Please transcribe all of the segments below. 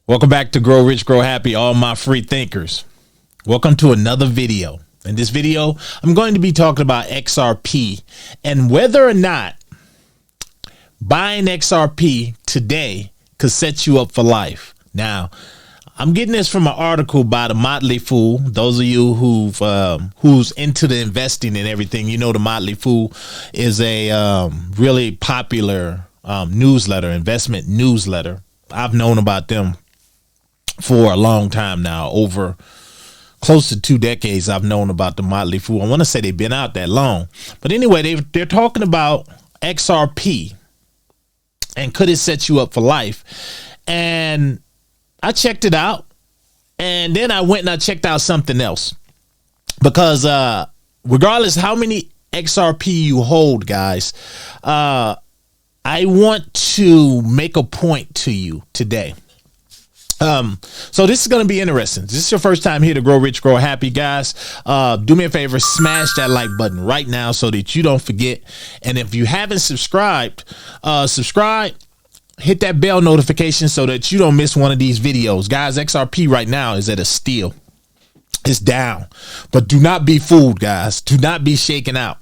Welcome back to Grow Rich, Grow Happy, all my free thinkers. Welcome to another video. In this video, I'm going to be talking about XRP and whether or not buying XRP today could set you up for life. Now, I'm getting this from an article by the Motley Fool. Those of you who's into the investing and everything, you know the Motley Fool is a really popular newsletter, investment newsletter. I've known about them for a long time now, over close to 2 decades. I've known about the Motley Fool. I want to say they've been out that long, but anyway, they're talking about XRP and could it set you up for life? And I checked it out, and then I went and I checked out something else, because regardless how many XRP you hold, guys, I want to make a point to you today. So this is going to be interesting. This is your first time here to Grow Rich, Grow Happy, guys. Do me a favor, smash that like button right now so that you don't forget. And if you haven't subscribed, subscribe, hit that bell notification so that you don't miss one of these videos. Guys, XRP right now is at a steal. It's down, but do not be fooled, guys. Do not be shaken out.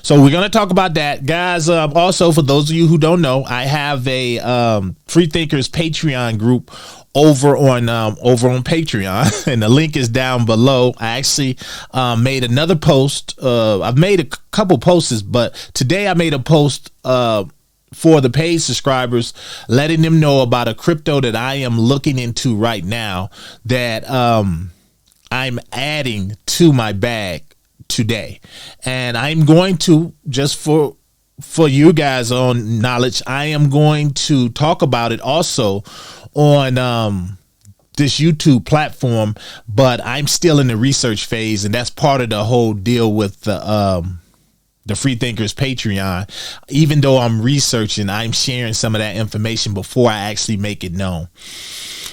So we're going to talk about that, guys. Also, for those of you who don't know, I have a Free Thinkers Patreon group over on Patreon, and the link is down below. I actually made another post. I've made a couple posts, but today I made a post for the paid subscribers, letting them know about a crypto that I am looking into right now that I'm adding to my bag today. And I'm going to, just for you guys on knowledge, I am going to talk about it also on this YouTube platform, but I'm still in the research phase, and that's part of the whole deal with the Free Thinkers Patreon. Even though I'm researching, I'm sharing some of that information before I actually make it known.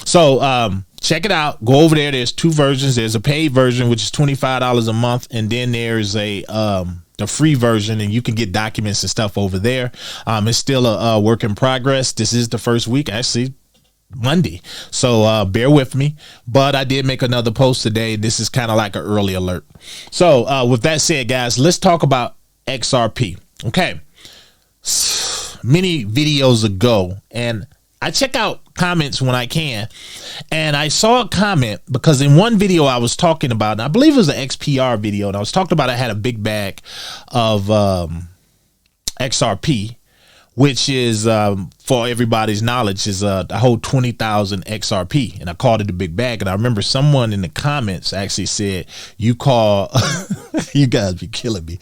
So check it out. Go over there. There's 2 versions. There's a paid version, which is $25 a month, and then there's a the free version, and you can get documents and stuff over there. It's still a work in progress. This is the first week, actually Monday, so bear with me, but I did make another post today. This is kind of like an early alert. So with that said, guys, let's talk about XRP. Okay, many videos ago, and I check out comments when I can, and I saw a comment because in one video I was talking about, and I believe it was an XPR video, and I was talking about I had a big bag of XRP, which is for everybody's knowledge is I hold 20,000 XRP, and I called it a big bag. And I remember someone in the comments actually said, you call you guys be killing me,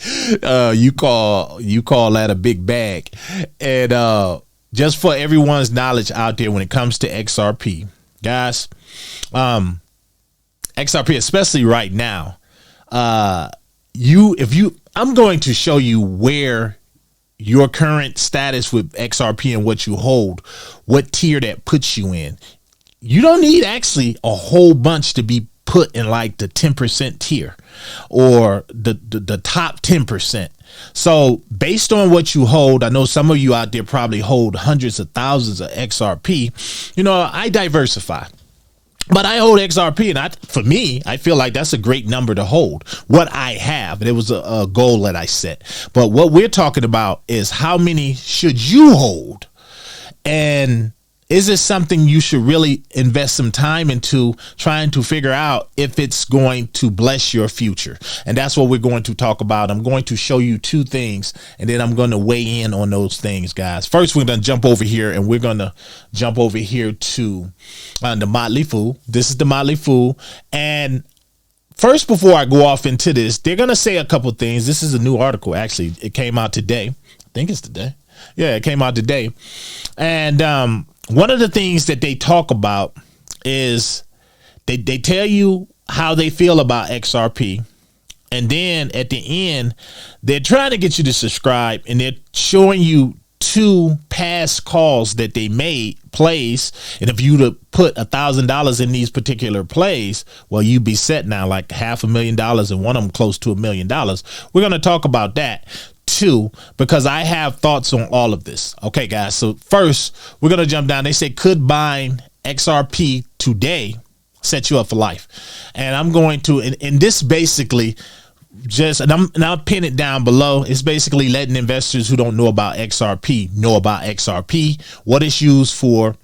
you call that a big bag. And just for everyone's knowledge out there, when it comes to XRP, guys, XRP, especially right now, I'm going to show you where your current status with XRP and what you hold, what tier that puts you in. You don't need actually a whole bunch to be put in like the 10% tier or the top 10%. So based on what you hold, I know some of you out there probably hold hundreds of thousands of XRP. You know, I diversify, but I hold XRP, and for me, I feel like that's a great number to hold. What I have, and it was a goal that I set. But what we're talking about is how many should you hold, and is this something you should really invest some time into trying to figure out if it's going to bless your future? And that's what we're going to talk about. I'm going to show you 2 things, and then I'm going to weigh in on those things, guys. First, we're going to jump over here, and we're going to jump over here to the Motley Fool. This is the Motley Fool. And first, before I go off into this, they're going to say a couple things. This is a new article. Actually, it came out today. I think it's today. Yeah, it came out today. And one of the things that they talk about is they tell you how they feel about XRP. And then at the end, they're trying to get you to subscribe, and they're showing you 2 past calls that they made, plays. And if you to put $1,000 in these particular plays, well, you'd be set now like $500,000, and one of them close to $1 million. We're going to talk about that too, because I have thoughts on all of this. Okay, guys. So first, we're going to jump down. They say, could buying XRP today sets you up for life. And I'm going to, and this basically just, and I'll pin it down below. It's basically letting investors who don't know about XRP know about XRP, what it's used for,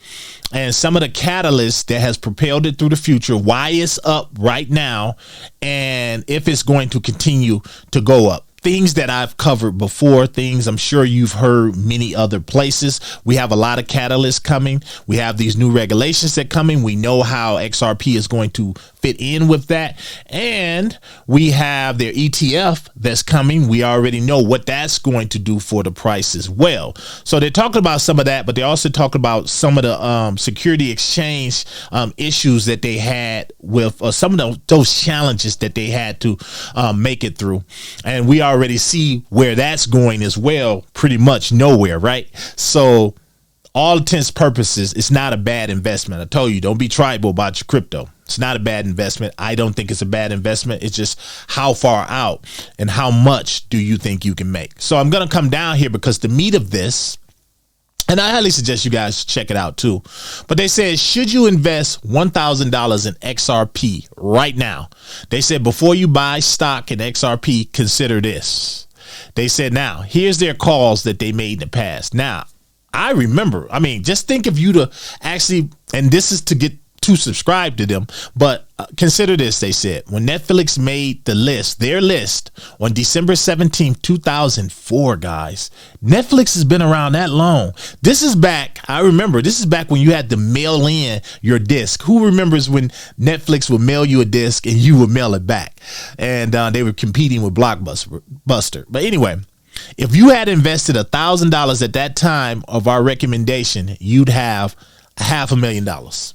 and some of the catalysts that has propelled it through the future, why it's up right now, and if it's going to continue to go up. Things that I've covered before, things I'm sure you've heard many other places. We have a lot of catalysts coming. We have these new regulations that coming. We know how XRP is going to fit in with that. And we have their ETF that's coming. We already know what that's going to do for the price as well. So they're talking about some of that, but they also talk about some of the security exchange issues that they had with some of those challenges that they had to make it through. And we already see where that's going as well, pretty much nowhere, right? So all intents purposes, it's not a bad investment. I told you, don't be tribal about your crypto. It's not a bad investment. I don't think it's a bad investment. It's just how far out and how much do you think you can make? So I'm going to come down here because the meat of this, and I highly suggest you guys check it out too. But they said, should you invest $1,000 in XRP right now? They said, before you buy stock in XRP, consider this. They said, now, here's their calls that they made in the past. Now, I remember, I mean, just think if you to actually, and this is to get to subscribe to them, but consider this. They said when Netflix made the list, their list on December 17th, 2004, guys, Netflix has been around that long. This is back. I remember this is back when you had to mail in your disc. Who remembers when Netflix would mail you a disc and you would mail it back? And they were competing with Blockbuster. But anyway, if you had invested $1,000 at that time of our recommendation, you'd have $500,000.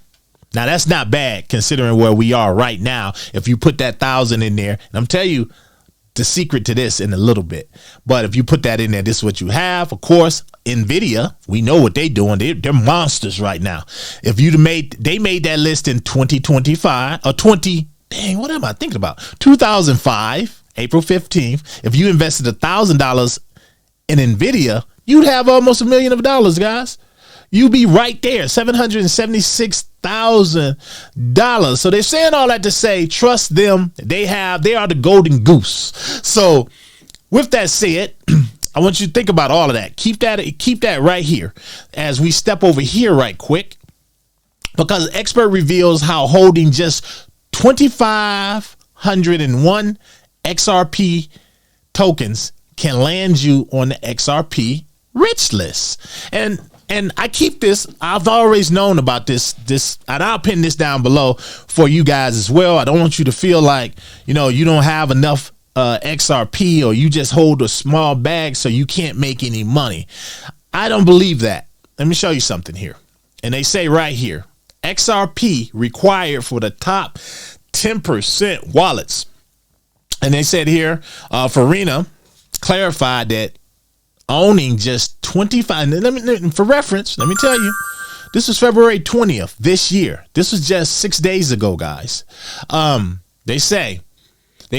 Now, that's not bad considering where we are right now. If you put that 1,000 in there, and I'm telling you the secret to this in a little bit, but if you put that in there, this is what you have. Of course, Nvidia, we know what they're doing. They're monsters right now. If they made that list in 2025 or 20, dang, what am I thinking about? 2005, April 15th. If you invested $1,000 in Nvidia, you'd have almost $1 million, guys. You'd be right there, $776,000. So they're saying all that to say, trust them. They are the golden goose. So with that said, I want you to think about all of that. Keep that right here as we step over here right quick, because expert reveals how holding just 2,501 XRP tokens can land you on the XRP rich list. And I keep this, I've always known about this, and I'll pin this down below for you guys as well. I don't want you to feel like, you don't have enough XRP, or you just hold a small bag so you can't make any money. I don't believe that. Let me show you something here. And they say right here, XRP required for the top 10% wallets. And they said here, Farina clarified that owning just 25, for reference, let me tell you, this was February 20th this year. This was just 6 days ago, guys. They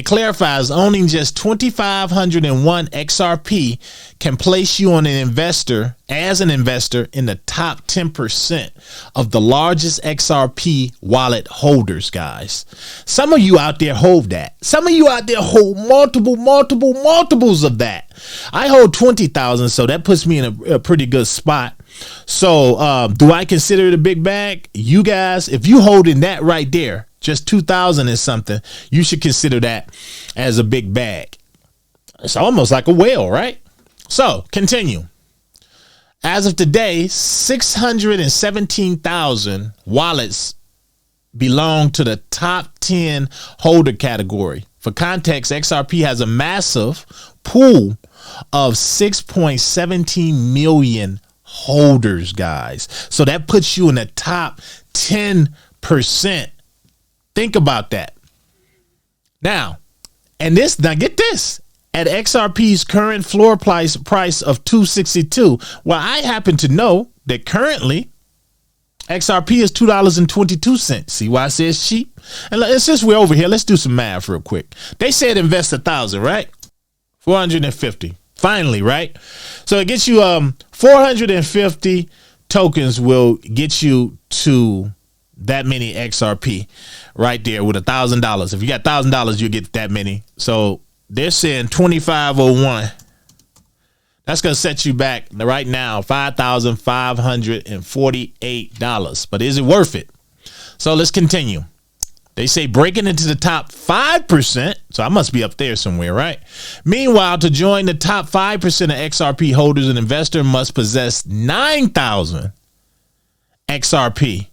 clarify as owning just 2,501 XRP can place you on as an investor in the top 10% of the largest XRP wallet holders, guys. Some of you out there hold that. Some of you out there hold multiples of that. I hold 20,000, so that puts me in a pretty good spot. So do I consider it a big bag? You guys, if you holding that right there, just 2,000 is something, you should consider that as a big bag. It's almost like a whale, right? So continue. As of today, 617,000 wallets belong to the top 10 holder category. For context, XRP has a massive pool of 6.17 million holders, guys. So that puts you in the top 10%. Think about that. Now get this. At XRP's current floor price of 262, well, I happen to know that currently XRP is $2.22. See why I say it's cheap? And since we're over here, let's do some math real quick. They said invest 1,000, right? 450. Finally, right? So it gets you 450 tokens will get you to that many XRP right there with $1,000. If you got $1,000, you get that many. So they're saying 2501. That's going to set you back right now $5,548. But is it worth it? So let's continue. They say breaking into the top 5%. So I must be up there somewhere, right? Meanwhile, to join the top 5% of XRP holders, an investor must possess 9,000 XRP,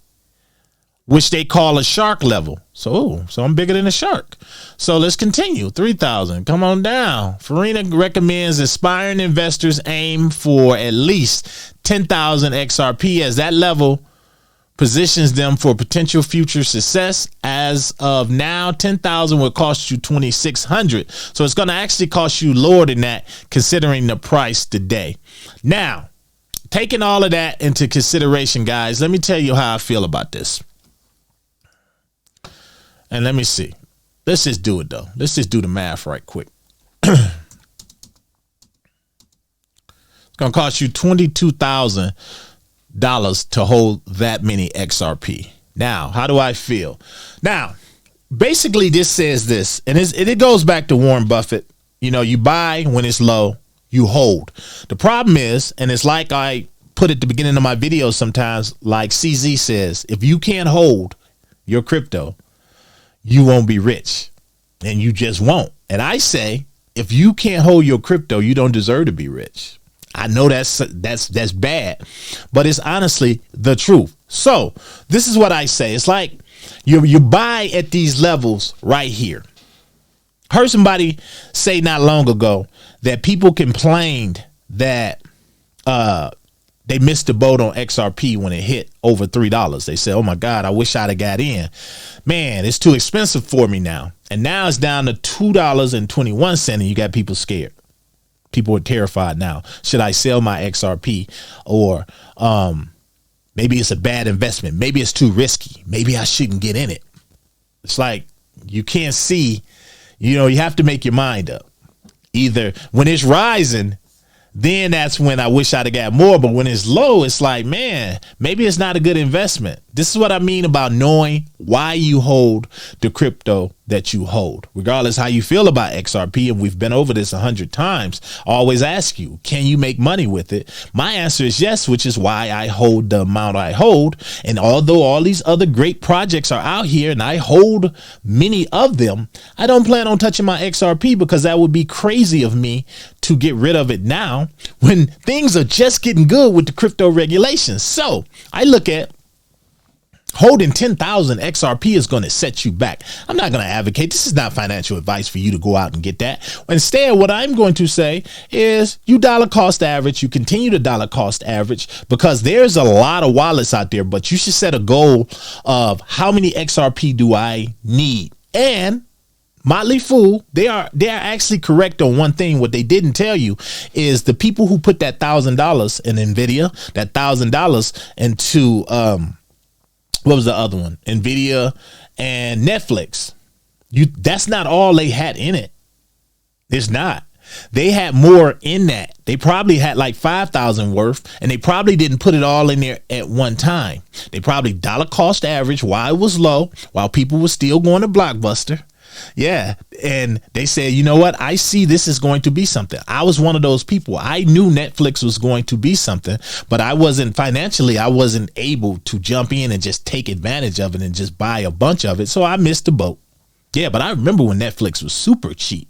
which they call a shark level. So I'm bigger than a shark. So let's continue. 3,000. Come on down. Farina recommends aspiring investors aim for at least 10,000 XRP, as that level positions them for potential future success. As of now, 10,000 will cost you 2,600. So it's going to actually cost you lower than that, considering the price today. Now, taking all of that into consideration, guys, let me tell you how I feel about this. And let me see. Let's just do it, though. Let's just do the math right quick. It's going to cost you $22,000 to hold that many XRP. Now, how do I feel? Now, basically, this says this, and it goes back to Warren Buffett. You know, you buy when it's low, you hold. The problem is, and it's like I put at the beginning of my videos sometimes, like CZ says, if you can't hold your crypto, you won't be rich, and you just won't. And I say, if you can't hold your crypto, you don't deserve to be rich. I know that's bad, but it's honestly the truth. So this is what I say. It's like you buy at these levels right here. Heard somebody say not long ago that people complained that they missed the boat on XRP when it hit over $3. They said, oh my God, I wish I'd have got in. Man, it's too expensive for me now. And now it's down to $2.21, and you got people scared. People are terrified now. Should I sell my XRP? Or maybe it's a bad investment. Maybe it's too risky. Maybe I shouldn't get in it. It's like you can't see, you have to make your mind up. Either when it's rising, then that's when I wish I'd have got more. But when it's low, it's like, man, maybe it's not a good investment. This is what I mean about knowing why you hold the crypto that you hold, regardless how you feel about XRP. And we've been over this 100 times. I always ask you, can you make money with it? My answer is yes, which is why I hold the amount I hold. And although all these other great projects are out here and I hold many of them, I don't plan on touching my XRP because that would be crazy of me to get rid of it now when things are just getting good with the crypto regulations. So I look at holding 10,000 XRP is going to set you back. I'm not going to advocate. This is not financial advice for you to go out and get that. Instead, what I'm going to say is you dollar cost average. You continue to dollar cost average because there's a lot of wallets out there, but you should set a goal of how many XRP do I need? And Motley Fool, they are actually correct on one thing. What they didn't tell you is the people who put that $1,000 in Nvidia, that $1,000 into what was the other one? Nvidia and Netflix. That's not all they had in it. It's not. They had more in that. They probably had like 5,000 worth, and they probably didn't put it all in there at one time. They probably dollar cost average while it was low, while people were still going to Blockbuster. Yeah. And they said, you know what? I see this is going to be something. I was one of those people. I knew Netflix was going to be something, but I wasn't able to jump in and just take advantage of it and just buy a bunch of it. So I missed the boat. Yeah. But I remember when Netflix was super cheap.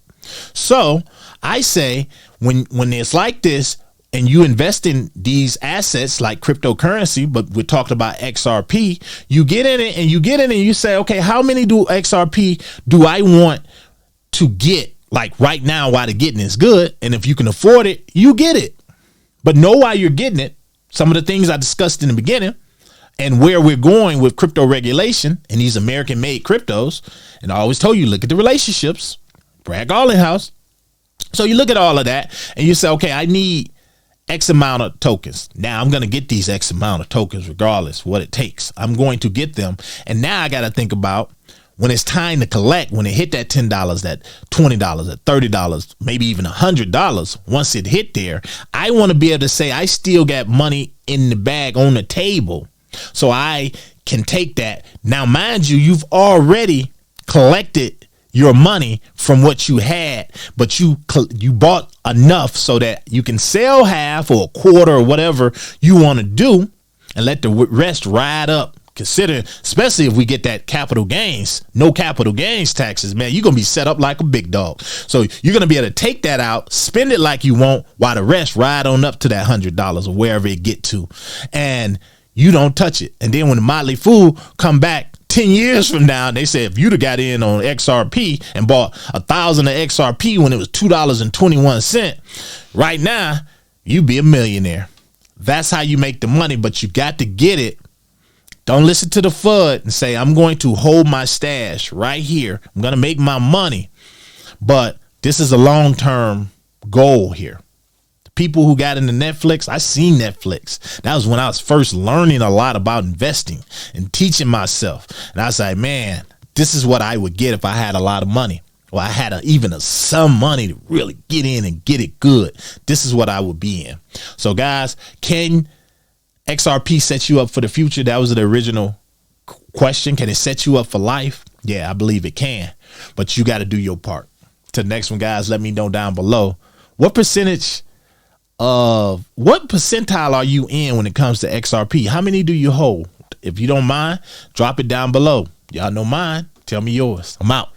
So I say when it's like this, and you invest in these assets like cryptocurrency, but we're talking about XRP, you get in it and you say, okay, how many XRP do I want to get like right now while the getting is good? And if you can afford it, you get it. But know why you're getting it. Some of the things I discussed in the beginning and where we're going with crypto regulation and these American made cryptos. And I always told you, look at the relationships, Brad Garlinghouse. So you look at all of that and you say, okay, I need X amount of tokens. Now I'm going to get these X amount of tokens regardless what it takes. I'm going to get them. And now I got to think about when it's time to collect, when it hit that $10, that $20, that $30, maybe even $100, once it hit there, I want to be able to say I still got money in the bag on the table, so I can take that. Now, mind you, you've already collected your money from what you had, but you bought enough so that you can sell half or a quarter or whatever you want to do and let the rest ride up. Consider, especially if we get that capital gains, no capital gains taxes, man, you're going to be set up like a big dog. So you're going to be able to take that out, spend it like you want, while the rest ride on up to that $100 or wherever it get to. And you don't touch it. And then when the Motley Fool come back 10 years from now, they say, if you'd have got in on XRP and bought 1,000 of XRP when it was $2.21, right now, you'd be a millionaire. That's how you make the money, but you got to get it. Don't listen to the FUD and say, I'm going to hold my stash right here. I'm going to make my money. But this is a long-term goal here. The people who got into Netflix, I seen Netflix. That was when I was first learning a lot about investing and teaching myself. And I was like, man, this is what I would get if I had a lot of money. Or I had some money to really get in and get it good. This is what I would be in. So guys, can XRP set you up for the future? That was the original question. Can it set you up for life? Yeah, I believe it can, but you got to do your part. To the next one, guys, let me know down below what percentile are you in when it comes to XRP? How many do you hold? If you don't mind, drop it down below. Y'all know mine. Tell me yours. I'm out.